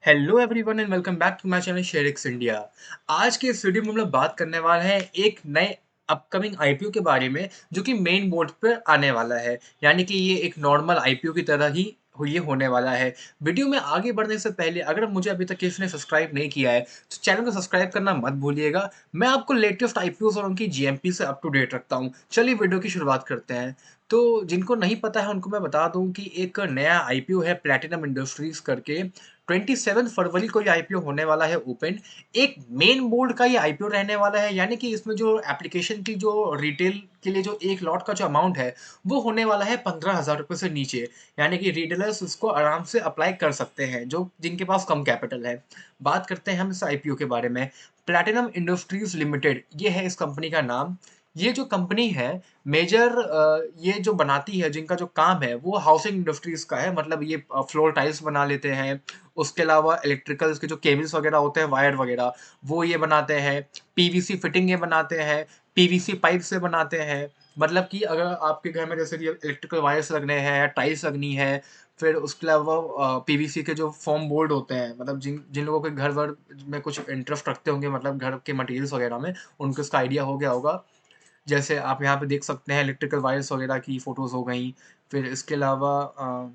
Hello everyone and welcome back to my channel ShareX India. आज के इस video में हम लोग बात करने वाले हैं एक नए अपकमिंग आईपीओ के बारे में जो कि मेन बोर्ड पर आने वाला है। यानी कि ये एक नॉर्मल आईपीओ की तरह ही ये होने वाला है। वीडियो में आगे बढ़ने से पहले अगर मुझे अभी तक किसी ने सब्सक्राइब नहीं किया है तो चैनल को सब्सक्राइब करना मत भूलिएगा। मैं आपको लेटेस्ट आईपीओ और उनकी जीएमपी से अप टू डेट रखता हूँ। चलिए वीडियो की शुरुआत करते हैं। तो जिनको नहीं पता है उनको मैं बता दूं कि एक नया आईपीओ है प्लैटिनम इंडस्ट्रीज करके। 27 फरवरी को ये आईपीओ होने वाला है ओपन। एक मेन बोर्ड का ये आईपीओ रहने वाला है, यानी कि इसमें जो एप्लीकेशन की जो रिटेल के लिए जो एक लॉट का जो अमाउंट है वो होने वाला है 15,000 रुपये से नीचे। यानी कि रिटेलर्स उसको आराम से अप्लाई कर सकते हैं जो जिनके पास कम कैपिटल है। बात करते हैं हम इस आईपीओ के बारे में। प्लैटिनम इंडस्ट्रीज लिमिटेड ये है इस कंपनी का नाम। ये जो कंपनी है मेजर ये जो बनाती है, जिनका जो काम है वो हाउसिंग इंडस्ट्रीज का है। मतलब ये फ्लोर टाइल्स बना लेते हैं। उसके अलावा इलेक्ट्रिकल्स के जो केबल्स वगैरह होते हैं, वायर वगैरह, वो ये बनाते हैं। पीवीसी फिटिंग ये बनाते हैं। पीवीसी पाइप से बनाते हैं। मतलब कि अगर आपके घर में जैसे कि इलेक्ट्रिकल वायर्स लगने हैं या टाइल्स लगनी है, फिर उसके अलावा पीवीसी के जो फोम बोर्ड होते हैं, मतलब जिन जिन लोगों के घर वर में कुछ इंटरेस्ट रखते होंगे, मतलब घर के मटेरियल्स वगैरह में, उनको इसका आइडिया हो गया होगा। जैसे आप यहाँ पे देख सकते हैं इलेक्ट्रिकल वायर्स वगैरह की फ़ोटोज़ हो गई। फिर इसके अलावा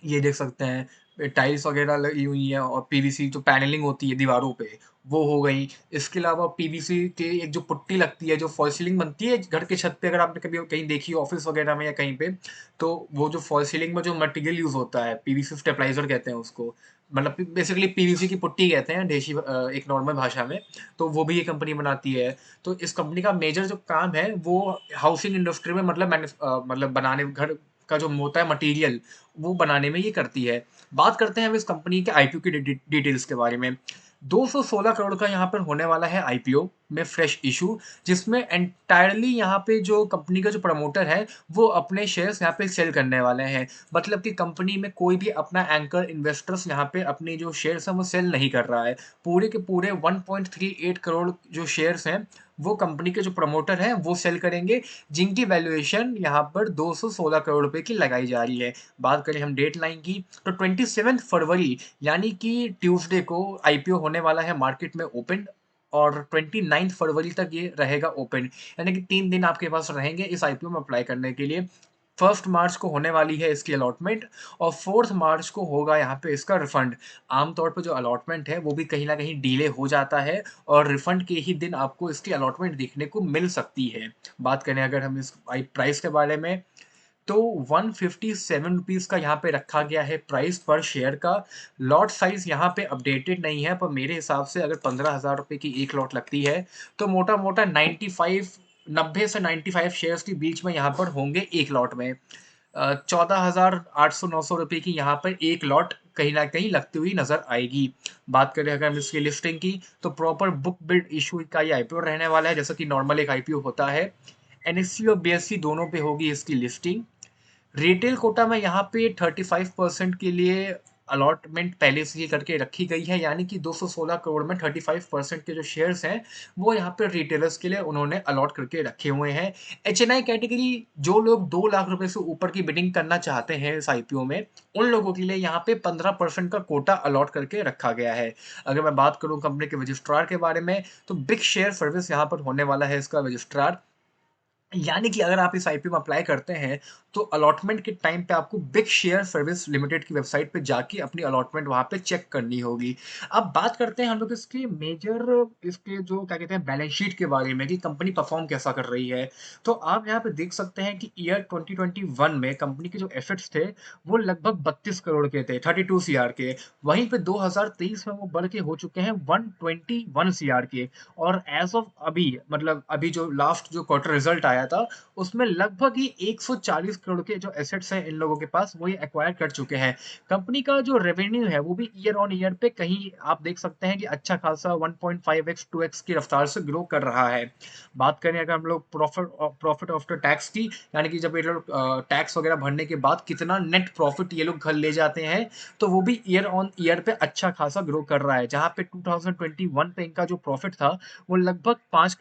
ये देख सकते हैं टाइल्स वगैरह लगी हुई हैं और पीवीसी जो पैनलिंग होती है दीवारों पे, वो हो गई। इसके अलावा पीवीसी के एक जो पुट्टी लगती है, जो फॉल सीलिंग बनती है घर के छत पे, अगर आपने कभी कहीं देखी हो ऑफिस वगैरह में या कहीं पे, तो वो जो फॉल सीलिंग में जो मटेरियल यूज़ होता है, पीवीसी स्टेबलाइज़र कहते हैं उसको। मतलब बेसिकली पीवीसी की पुट्टी कहते हैं एक नॉर्मल भाषा में। तो वो भी ये कंपनी बनाती है। तो इस कंपनी का मेजर जो काम है वो हाउसिंग इंडस्ट्री में, मतलब बनाने घर का जो होता है मटेरियल, वो बनाने में ये करती है। बात करते हैं अब इस कंपनी के आईपीओ की डिटेल्स के बारे में। 216 करोड़ का यहाँ पर होने वाला है आईपीओ में फ्रेश इशू, जिसमें एंटायरली यहाँ पे जो कंपनी का जो प्रमोटर है वो अपने शेयर्स यहाँ पे सेल करने वाले हैं। मतलब कि कंपनी में कोई भी अपना एंकर इन्वेस्टर्स यहाँ पे अपने जो शेयर्स हैं वो सेल नहीं कर रहा है। पूरे के पूरे 1.38 करोड़ जो शेयर्स हैं वो कंपनी के जो प्रमोटर हैं वो सेल करेंगे, जिनकी वैल्यूएशन यहाँ पर 216 करोड़ रुपए की लगाई जा रही है। बात करें हम डेट लाइन की तो 27 फरवरी यानी कि ट्यूसडे को आईपीओ होने वाला है मार्केट में ओपन। और 29 फरवरी तक ये रहेगा ओपन। यानी कि 3 दिन आपके पास रहेंगे इस आईपीओ में अप्लाई करने के लिए। 1 मार्च को होने वाली है इसकी अलॉटमेंट और 4 मार्च को होगा यहाँ पे इसका रिफंड। आमतौर पर जो अलॉटमेंट है वो भी कहीं ना कहीं डिले हो जाता है और रिफंड के ही दिन आपको इसकी अलॉटमेंट देखने को मिल सकती है। बात करें अगर हम इस प्राइस के बारे में तो 157 रुपीज़ का यहाँ पे रखा गया है प्राइस पर शेयर का। लॉट साइज़ यहाँ पे अपडेटेड नहीं है, पर मेरे हिसाब से अगर 15,000 रुपये की एक लॉट लगती है तो मोटा-मोटा 90 से 95 शेयर्स के बीच में यहाँ पर होंगे एक लॉट में। 14,800-900 रुपये की यहाँ पर एक लॉट कहीं न कहीं लगती हुई नज़र आएगी। बात करें अगर हम इसकी लिस्टिंग की तो प्रॉपर बुक बिल्ड इश्यू का ये आईपीओ रहने वाला है, जैसा कि नॉर्मल एक आईपीओ होता है। एनएससी और बीएसई दोनों पे होगी इसकी लिस्टिंग। रिटेल कोटा में यहाँ पे 35% के लिए अलॉटमेंट पहले से ही करके रखी गई है। यानी कि 216 करोड़ में 35% के जो शेयर्स हैं वो यहाँ पे रिटेलर्स के लिए उन्होंने अलॉट करके रखे हुए हैं। एचएनआई कैटेगरी जो लोग 2 लाख रुपए से ऊपर की बिडिंग करना चाहते हैं इस आईपीओ में, उन लोगों के लिए यहाँ पे 15% का कोटा अलॉट करके रखा गया है। अगर मैं बात करूँ कंपनी के रजिस्ट्रार के बारे में तो बिग शेयर सर्विस यहाँ पर होने वाला है इसका रजिस्ट्रार। यानी कि अगर आप इस आईपीओ में अप्लाई करते हैं तो अलॉटमेंट के टाइम पे आपको बिग शेयर सर्विस लिमिटेड की वेबसाइट पे जाके अपनी अलॉटमेंट वहां पे चेक करनी होगी। अब बात करते हैं हम लोग इसके मेजर, इसके जो क्या कहते हैं बैलेंस शीट के बारे में कि कंपनी परफॉर्म कैसा कर रही है। तो आप यहाँ पे देख सकते हैं कि ईयर 2021 में कंपनी के जो एसेट्स थे वो लगभग 32 करोड़ के थे, 32 सीआर के। वहीं पे 2023 में वो बढ़ के हो चुके हैं 121 सीआर के। और एज ऑफ अभी, मतलब अभी जो लास्ट जो क्वार्टर रिजल्ट आया था उसमें लगभग ही 140 करोड़ के जो एसेट्स हैं इन लोगों के पास वो ये एक्वायर कर चुके हैं। कंपनी का जो रेवेन्यू है वो भी ईयर ऑन ईयर पे कहीं आप देख सकते हैं कि अच्छा खासा 1.5x 2x की रफ्तार से ग्रो कर रहा है। बात करें अगर हम लोग प्रॉफिट आफ्टर टैक्स की, यानी कि जब ये लोग टैक्स वगैरह भरने के बाद कितना नेट प्रॉफिट ये लोग घर ले जाते हैं, तो वो भी ईयर ऑन ईयर पे अच्छा खासा ग्रो कर रहा है। जहाँ पे 2021 पे इनका जो प्रॉफिट था वो लगभग 5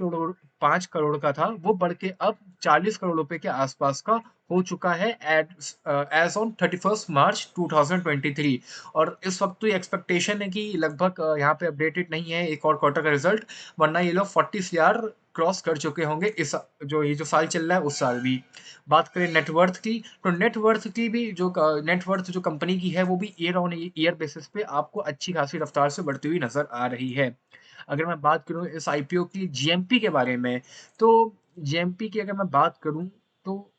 करोड़ का था, वो बढ़ के अब 40 करोड़ रुपए के आसपास का हो चुका है एज़ ऑन 31st मार्च 2023 और इस वक़्त तो ये एक्सपेक्टेशन है कि लगभग यहाँ पे अपडेटेड नहीं है एक और क्वार्टर का रिज़ल्ट, वरना ये लोग 40 सीआर क्रॉस कर चुके होंगे इस जो ये जो साल चल रहा है उस साल भी। बात करें नेटवर्थ की, तो नेटवर्थ की भी जो नेटवर्थ जो कंपनी की है वो भी ईयर ऑन ईयर बेसिस पे आपको अच्छी खासी रफ्तार से बढ़ती हुई नज़र आ रही है। अगर मैं बात करूँ इस आईपीओ की जीएमपी के बारे में, तो जीएमपी की अगर मैं बात करूँ तो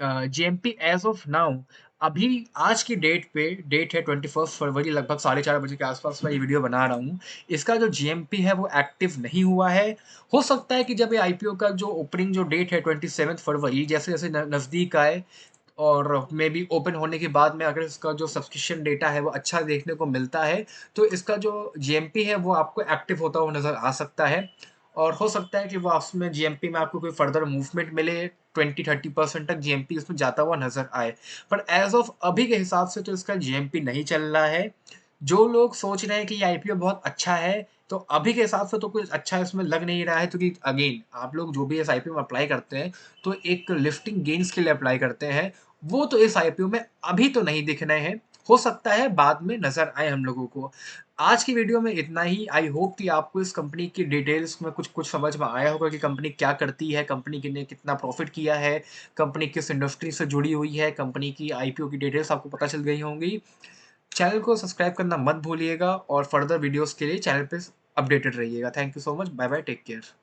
जीएमपी एज़ ऑफ नाउ अभी आज की डेट है 21 फरवरी लगभग 4:30 बजे के आस-पास मैं ये वीडियो बना रहा हूँ। इसका जो जीएमपी है वो एक्टिव नहीं हुआ है। हो सकता है कि जब ये आईपीओ का जो ओपनिंग जो डेट है 27 फरवरी जैसे-जैसे न नज़दीक आए और मेबी ओपन होने के बाद में अगर इसका जो सब्सक्रिप्शन डेटा है वो अच्छा देखने को मिलता है, तो इसका जो जीएमपी है वो आपको एक्टिव होता हुआ नज़र आ सकता है। और हो सकता है कि वो उसमें जीएमपी में आपको कोई फर्दर मूवमेंट मिले, 20-30% तक जीएमपी इसमें जाता हुआ नज़र आए। पर एज़ ऑफ अभी के हिसाब से तो इसका जीएमपी नहीं चल रहा है। जो लोग सोच रहे हैं कि ये आईपीओ बहुत अच्छा है, तो अभी के हिसाब से तो कुछ अच्छा इसमें लग नहीं रहा है क्योंकि अगेन आप लोग जो भी इस आईपीओ में अप्लाई करते हैं, तो एक लिफ्टिंग गेन्स के लिए अप्लाई करते हैं। वो तो इस आईपीओ में अभी तो नहीं दिख रहे हैं। हो सकता है बाद में नज़र आए हम लोगों को। आज की वीडियो में इतना ही। आई होप कि आपको इस कंपनी की डिटेल्स में कुछ समझ में आया होगा कि कंपनी क्या करती है, कंपनी के ने कितना प्रॉफ़िट किया है, कंपनी किस इंडस्ट्री से जुड़ी हुई है, कंपनी की आईपीओ की डिटेल्स आपको पता चल गई होंगी। चैनल को सब्सक्राइब करना मत भूलिएगा और फर्दर वीडियोज़ के लिए चैनल पे अपडेटेड रहिएगा। Thank you so much. Bye bye, take care.